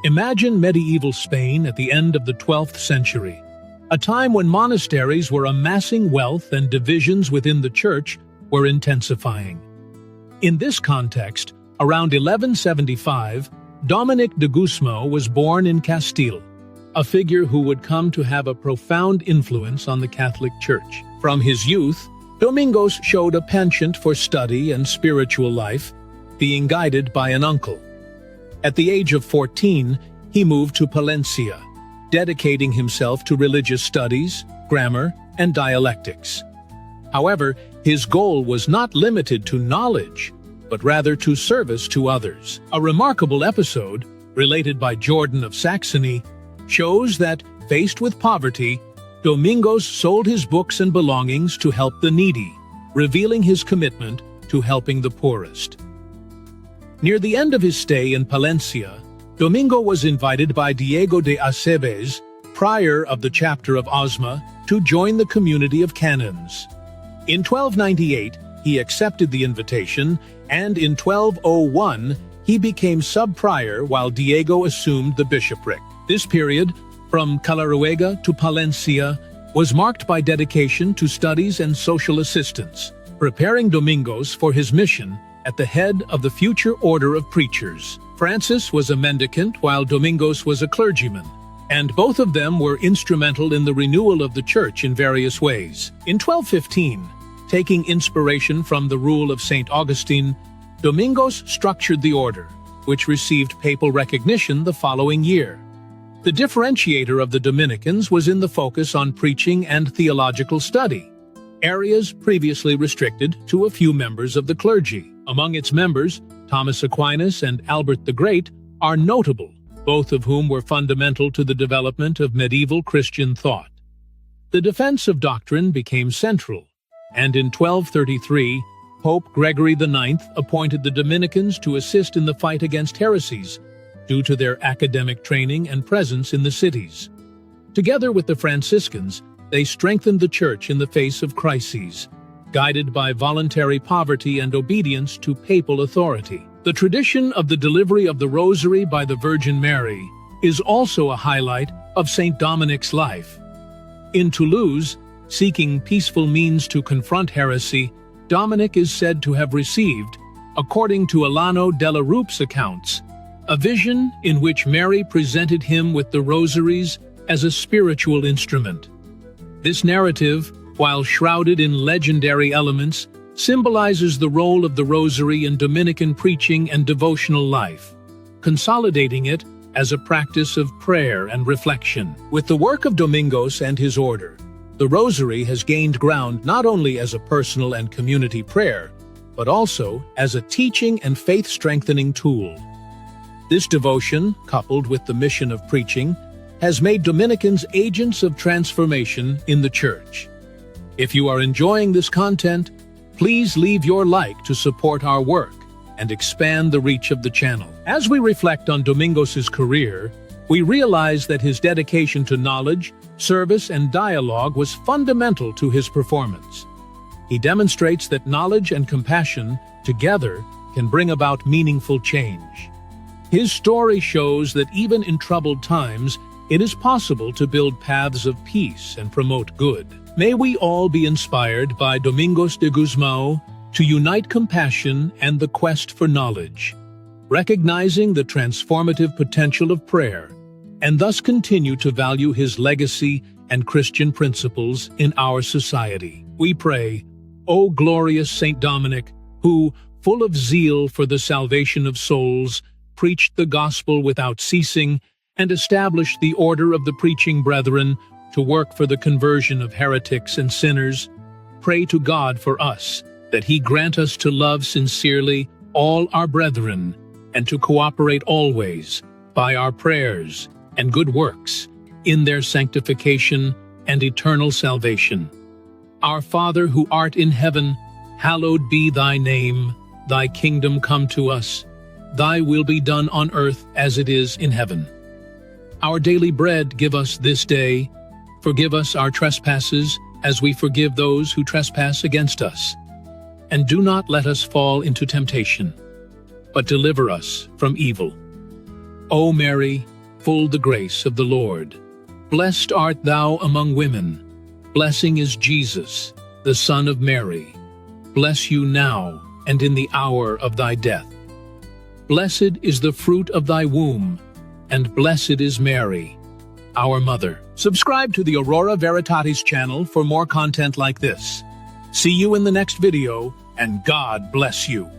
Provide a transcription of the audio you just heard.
Imagine medieval Spain at the end of the 12th century, a time when monasteries were amassing wealth and divisions within the church were intensifying. In this context, around 1175, Dominic de Guzmán was born in Castile, a figure who would come to have a profound influence on the Catholic Church. From his youth, Domingos showed a penchant for study and spiritual life, being guided by an uncle. At the age of 14, he moved to Palencia, dedicating himself to religious studies, grammar, and dialectics. However, his goal was not limited to knowledge, but rather to service to others. A remarkable episode, related by Jordan of Saxony, shows that, faced with poverty, Domingos sold his books and belongings to help the needy, revealing his commitment to helping the poorest. Near the end of his stay in Palencia, Domingo was invited by Diego de Acebés, prior of the chapter of Osma, to join the community of canons. In 1298, he accepted the invitation, and in 1201, he became sub-prior while Diego assumed the bishopric. This period, from Calaruega to Palencia, was marked by dedication to studies and social assistance, preparing Domingos for his mission at the head of the future order of preachers. Francis was a mendicant while Domingos was a clergyman, and both of them were instrumental in the renewal of the church in various ways. In 1215, taking inspiration from the rule of St. Augustine, Domingos structured the order, which received papal recognition the following year. The differentiator of the Dominicans was in the focus on preaching and theological study, areas previously restricted to a few members of the clergy. Among its members, Thomas Aquinas and Albert the Great are notable, both of whom were fundamental to the development of medieval Christian thought. The defense of doctrine became central, and in 1233, Pope Gregory IX appointed the Dominicans to assist in the fight against heresies, due to their academic training and presence in the cities. Together with the Franciscans, they strengthened the Church in the face of crises, guided by voluntary poverty and obedience to papal authority. The tradition of the delivery of the Rosary by the Virgin Mary is also a highlight of St. Dominic's life. In Toulouse, seeking peaceful means to confront heresy, Dominic is said to have received, according to Alano de la Roupe's accounts, a vision in which Mary presented him with the rosaries as a spiritual instrument. This narrative, while shrouded in legendary elements, symbolizes the role of the rosary in Dominican preaching and devotional life, consolidating it as a practice of prayer and reflection. With the work of Domingos and his order, the rosary has gained ground not only as a personal and community prayer, but also as a teaching and faith-strengthening tool. This devotion, coupled with the mission of preaching, has made Dominicans agents of transformation in the Church. If you are enjoying this content, please leave your like to support our work and expand the reach of the channel. As we reflect on Domingos' career, we realize that his dedication to knowledge, service, and dialogue was fundamental to his performance. He demonstrates that knowledge and compassion together can bring about meaningful change. His story shows that even in troubled times, it is possible to build paths of peace and promote good. May we all be inspired by Domingos de Guzmán to unite compassion and the quest for knowledge, recognizing the transformative potential of prayer, and thus continue to value his legacy and Christian principles in our society. We pray, O glorious Saint Dominic, who, full of zeal for the salvation of souls, preached the gospel without ceasing, and established the order of the preaching brethren to work for the conversion of heretics and sinners, pray to God for us, that he grant us to love sincerely all our brethren, and to cooperate always, by our prayers and good works, in their sanctification and eternal salvation. Our Father who art in heaven, hallowed be thy name, thy kingdom come to us, thy will be done on earth as it is in heaven. Our daily bread give us this day. Forgive us our trespasses, as we forgive those who trespass against us. And do not let us fall into temptation, but deliver us from evil. O Mary, full the grace of the Lord. Blessed art thou among women. Blessing is Jesus, the Son of Mary. Bless you now and in the hour of thy death. Blessed is the fruit of thy womb, and blessed is Mary, our Mother. Subscribe to the Aurora Veritatis channel for more content like this. See you in the next video, and God bless you.